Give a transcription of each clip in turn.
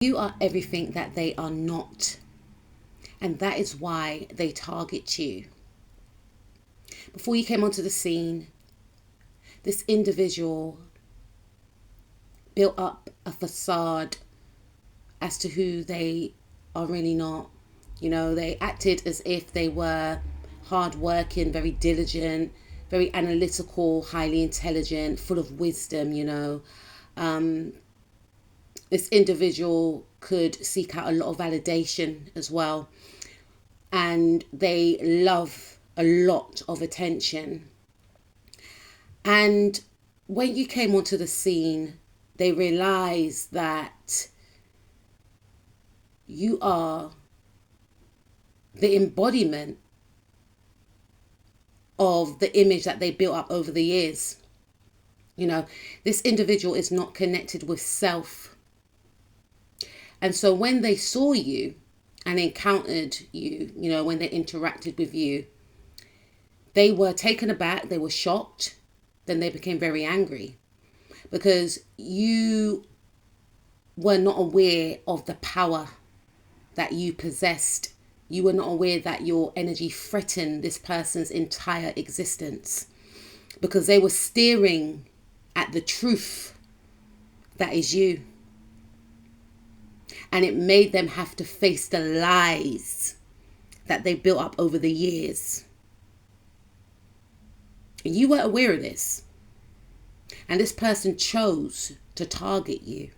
You are everything that they are not. And that is why they target you. Before you came onto the scene, this individual built up a facade as to who they are really not. You know, they acted as if they were hardworking, very diligent, very analytical, highly intelligent, full of wisdom, you know. This individual could seek out a lot of validation as well. And they love a lot of attention. And when you came onto the scene, they realized that you are the embodiment of the image that they built up over the years. You know, this individual is not connected with self. And so when they saw you and encountered you, you know, when they interacted with you, they were taken aback, they were shocked, then they became very angry because you were not aware of the power that you possessed. You were not aware that your energy threatened this person's entire existence because they were staring at the truth that is you. And it made them have to face the lies that they built up over the years. And you were aware of this. And this person chose to target you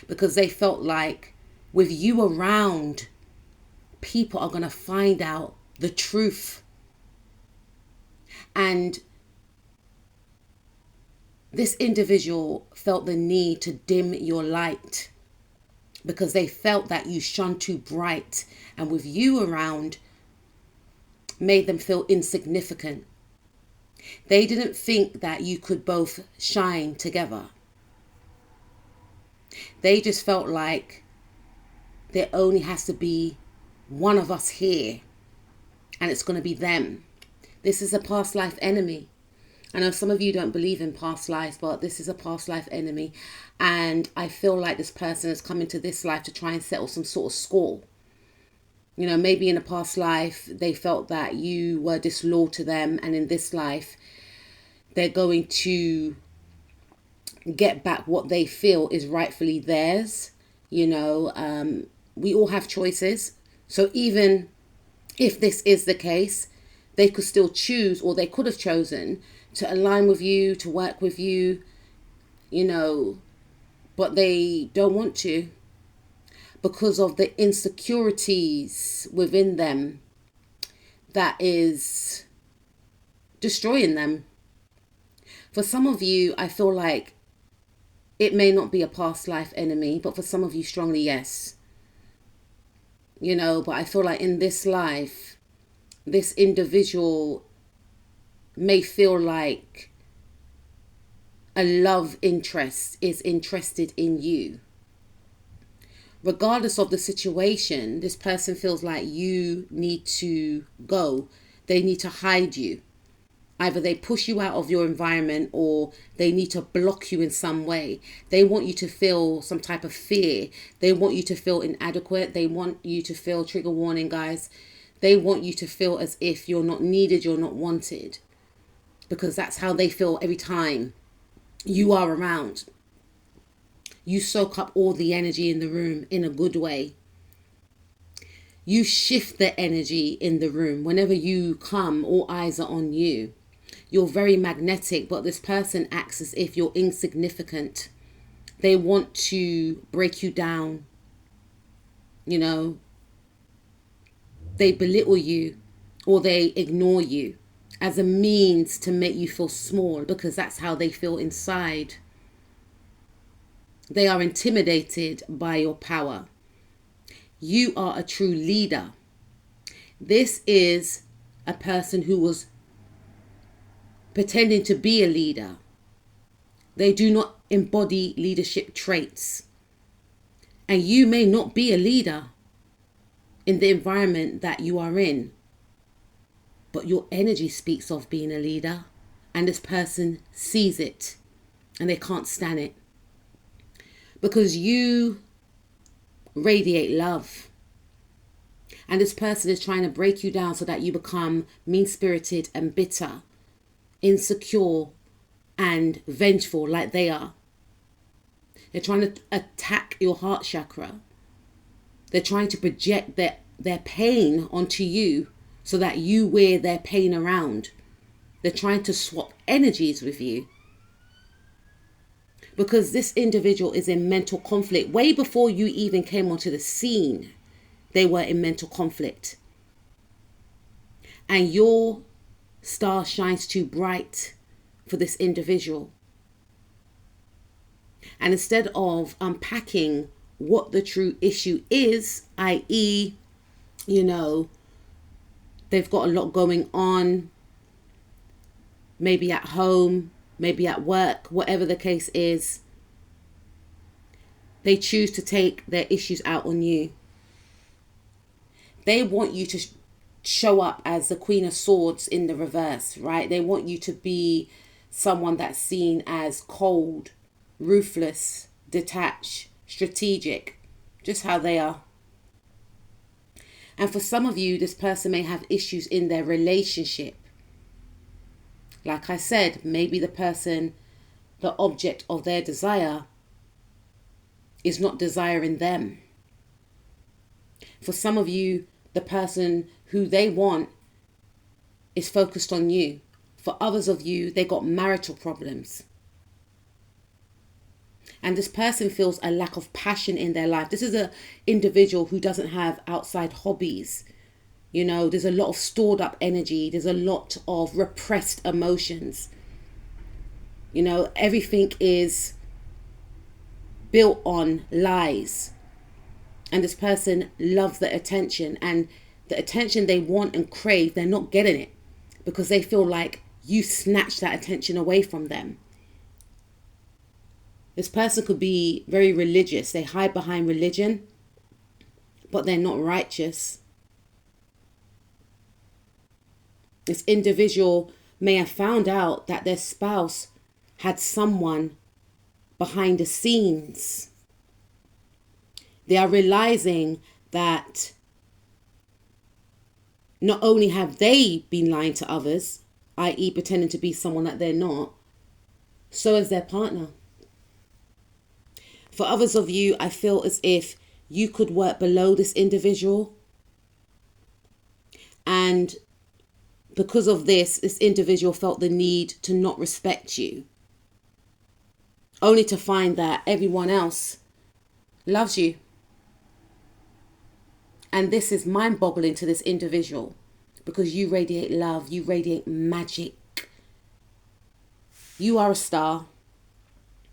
because they felt like with you around, people are going to find out the truth. And this individual felt the need to dim your light because they felt that you shone too bright, and with you around made them feel insignificant. They didn't think that you could both shine together. They just felt like there only has to be one of us here, and it's going to be them. This is a past life enemy. I know some of you don't believe in past lives, but this is a past life enemy. And I feel like this person has come into this life to try and settle some sort of score. You know, maybe in a past life, they felt that you were disloyal to them. And in this life, they're going to get back what they feel is rightfully theirs. You know, we all have choices. So even if this is the case, they could still choose, or they could have chosen to align with you, to work with you, you know, but they don't want to because of the insecurities within them that is destroying them. For some of you, I feel like it may not be a past life enemy, but for some of you, strongly, yes. You know, but I feel like in this life, this individual may feel like a love interest is interested in you. Regardless of the situation, this person feels like you need to go. They need to hide you. Either they push you out of your environment or they need to block you in some way. They want you to feel some type of fear. They want you to feel inadequate. They want you to feel, trigger warning, guys, they want you to feel as if you're not needed, you're not wanted. Because that's how they feel every time you are around. You soak up all the energy in the room in a good way. You shift the energy in the room. Whenever you come, all eyes are on you. You're very magnetic, but this person acts as if you're insignificant. They want to break you down. You know, they belittle you or they ignore you as a means to make you feel small because that's how they feel inside. They are intimidated by your power. You are a true leader. This is a person who was pretending to be a leader. They do not embody leadership traits. And you may not be a leader in the environment that you are in, but your energy speaks of being a leader, and this person sees it and they can't stand it because you radiate love. And this person is trying to break you down so that you become mean-spirited and bitter, insecure and vengeful like they are. They're trying to attack your heart chakra. They're trying to project their pain onto you so that you wear their pain around. They're trying to swap energies with you. Because this individual is in mental conflict. Way before you even came onto the scene, they were in mental conflict. And your star shines too bright for this individual. And instead of unpacking what the true issue is, i.e., they've got a lot going on, maybe at home, maybe at work, whatever the case is, they choose to take their issues out on you. They want you to show up as the Queen of Swords in the reverse, right? They want you to be someone that's seen as cold, ruthless, detached, strategic, just how they are. And for some of you, this person may have issues in their relationship. Like I said, maybe the person, the object of their desire, is not desiring them. For some of you, the person who they want is focused on you. For others of you, they got marital problems. And this person feels a lack of passion in their life. This is an individual who doesn't have outside hobbies. There's a lot of stored up energy. There's a lot of repressed emotions. Everything is built on lies. And this person loves the attention. And the attention they want and crave, they're not getting it. Because they feel like you snatched that attention away from them. This person could be very religious. They hide behind religion, but they're not righteous. This individual may have found out that their spouse had someone behind the scenes. They are realizing that not only have they been lying to others, i.e. pretending to be someone that they're not, so has their partner. For others of you, I feel as if you could work below this individual. And because of this individual felt the need to not respect you. Only to find that everyone else loves you. And this is mind-boggling to this individual. Because you radiate love, you radiate magic. You are a star.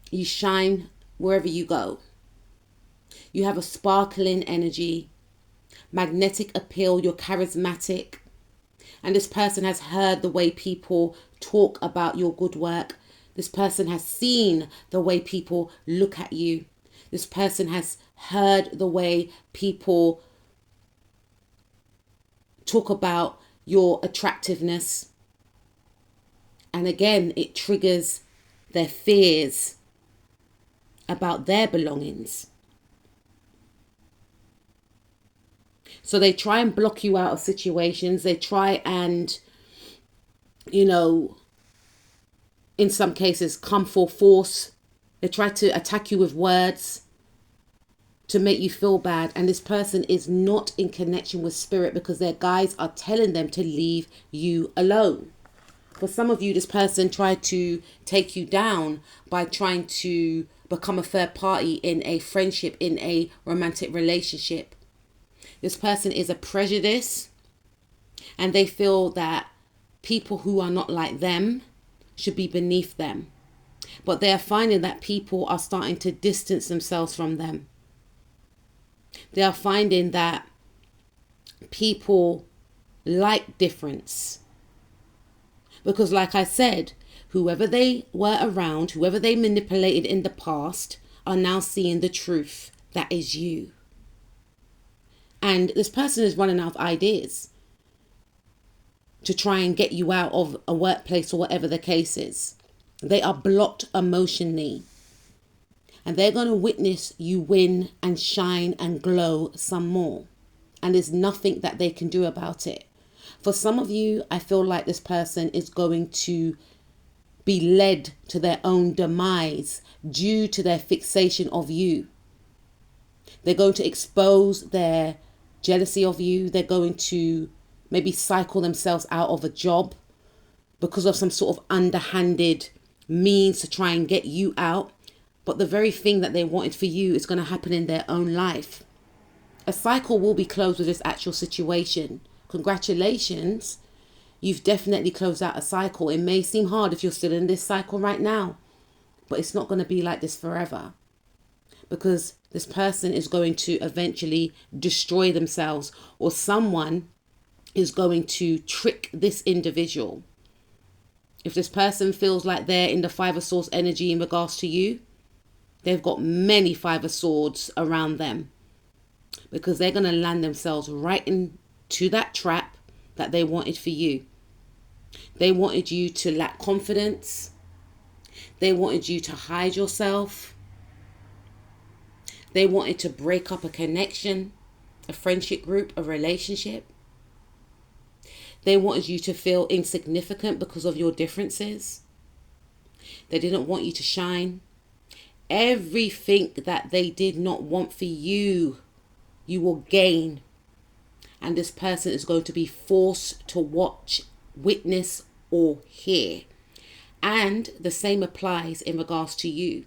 You shine wherever you go. You have a sparkling energy, magnetic appeal, you're charismatic. And this person has heard the way people talk about your good work. This person has seen the way people look at you. This person has heard the way people talk about your attractiveness. And again, it triggers their fears about their belongings. So they try and block you out of situations. They try and, in some cases, come for force. They try to attack you with words to make you feel bad. And this person is not in connection with spirit because their guides are telling them to leave you alone. For some of you, this person tried to take you down by trying to become a third party in a friendship, in a romantic relationship. This person is a prejudice and they feel that people who are not like them should be beneath them. But they are finding that people are starting to distance themselves from them. They are finding that people like difference. Because like I said, whoever they were around, whoever they manipulated in the past, are now seeing the truth. That is you. And this person is running out of ideas to try and get you out of a workplace or whatever the case is. They are blocked emotionally. And they're going to witness you win and shine and glow some more. And there's nothing that they can do about it. For some of you, I feel like this person is going to be led to their own demise due to their fixation of you. They're going to expose their jealousy of you. They're going to maybe cycle themselves out of a job because of some sort of underhanded means to try and get you out. But the very thing that they wanted for you is going to happen in their own life. A cycle will be closed with this actual situation. Congratulations. You've definitely closed out a cycle. It may seem hard if you're still in this cycle right now, but it's not going to be like this forever, because this person is going to eventually destroy themselves, or someone is going to trick this individual. If this person feels like they're in the Five of Swords energy in regards to you, they've got many Five of Swords around them, because they're going to land themselves right into that trap that they wanted for you. They wanted you to lack confidence. They wanted you to hide yourself. They wanted to break up a connection, a friendship group, a relationship. They wanted you to feel insignificant because of your differences. They didn't want you to shine. Everything that they did not want for you, you will gain. And this person is going to be forced to watch, witness, or hear. And the same applies in regards to you.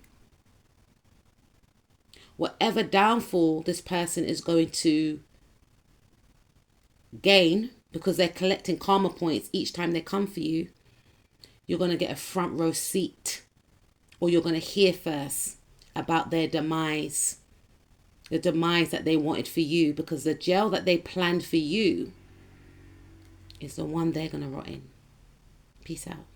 Whatever downfall this person is going to gain, because they're collecting karma points each time they come for you, you're going to get a front row seat, or you're going to hear first about their demise. The demise that they wanted for you, because the jail that they planned for you is the one they're going to rot in. Peace out.